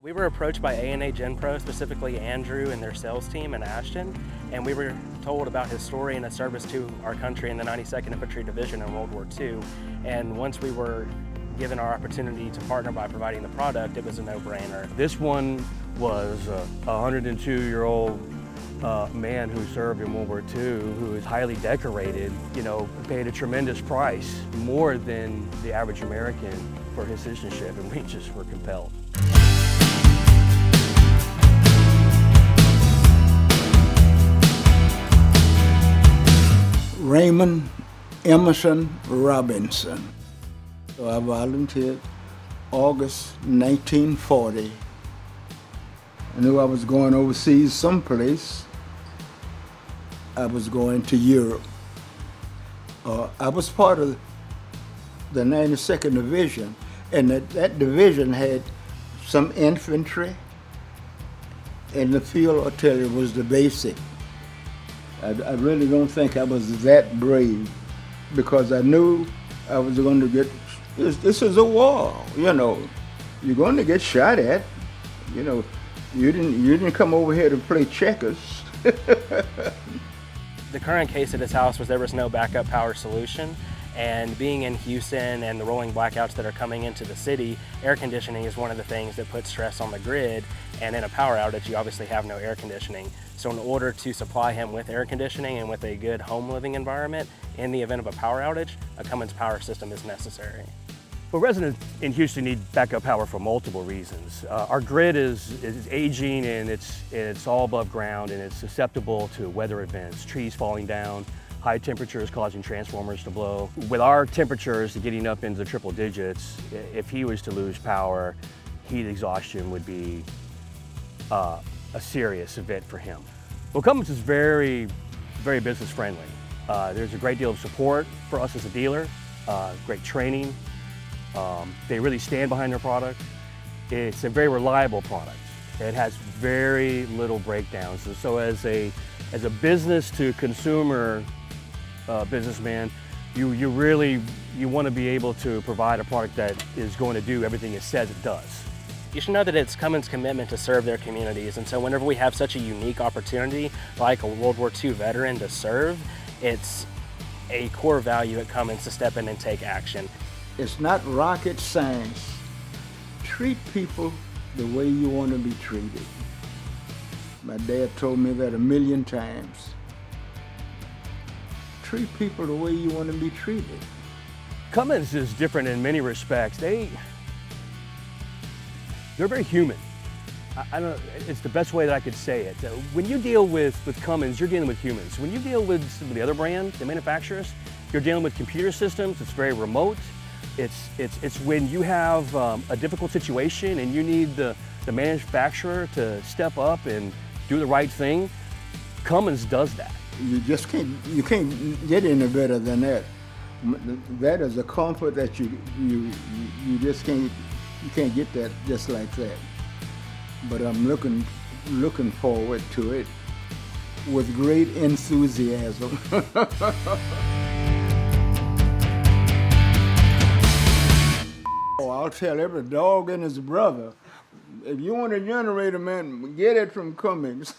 We were approached by A&A Gen Pro, specifically Andrew and their sales team in Ashton, and we were told about his story and his service to our country in the 92nd Infantry Division in World War II. And once we were given our opportunity to partner by providing the product, it was a no-brainer. This one was a 102-year-old man who served in World War II, who is highly decorated, paid a tremendous price, more than the average American for his citizenship, and we just were compelled. Raymond Emerson Robinson. So I volunteered August 1940. I knew I was going overseas someplace. I was going to Europe. I was part of the 92nd Division, and that division had some infantry, and the field artillery was the basic. I really don't think I was that brave, because I knew I was going to get, this is a war, you're going to get shot at. You didn't come over here to play checkers. The current case at his house was there was no backup power solution, and being in Houston and the rolling blackouts that are coming into the city, air conditioning is one of the things that puts stress on the grid, and in a power outage you obviously have no air conditioning. So in order to supply him with air conditioning and with a good home living environment in the event of a power outage, a Cummins power system is necessary. Well, residents in Houston need backup power for multiple reasons. Our grid is aging, and it's all above ground, and it's susceptible to weather events, trees falling down, high temperatures causing transformers to blow. With our temperatures getting up into the triple digits, if he was to lose power, heat exhaustion would be a serious event for him. Well, Cummins is very, very business friendly. There's a great deal of support for us as a dealer, great training. They really stand behind their product. It's a very reliable product. It has very little breakdowns. And so as a business to consumer businessman, you want to be able to provide a product that is going to do everything it says it does. You should know that it's Cummins' commitment to serve their communities, and so whenever we have such a unique opportunity like a World War II veteran to serve, it's a core value at Cummins to step in and take action. It's not rocket science. Treat people the way you want to be treated. My dad told me that 1,000,000 times. Treat people the way you want to be treated. Cummins is different in many respects. They're very human. I don't know, it's the best way that I could say it. When you deal with Cummins, you're dealing with humans. When you deal with some of the other brands, the manufacturers, you're dealing with computer systems. It's very remote. It's when you have a difficult situation and you need the manufacturer to step up and do the right thing. Cummins does that. You can't get any better than that. That is a comfort that you just can't get that just like that. But I'm looking forward to it with great enthusiasm. I'll tell every dog and his brother, if you want a generator, man, get it from Cummins.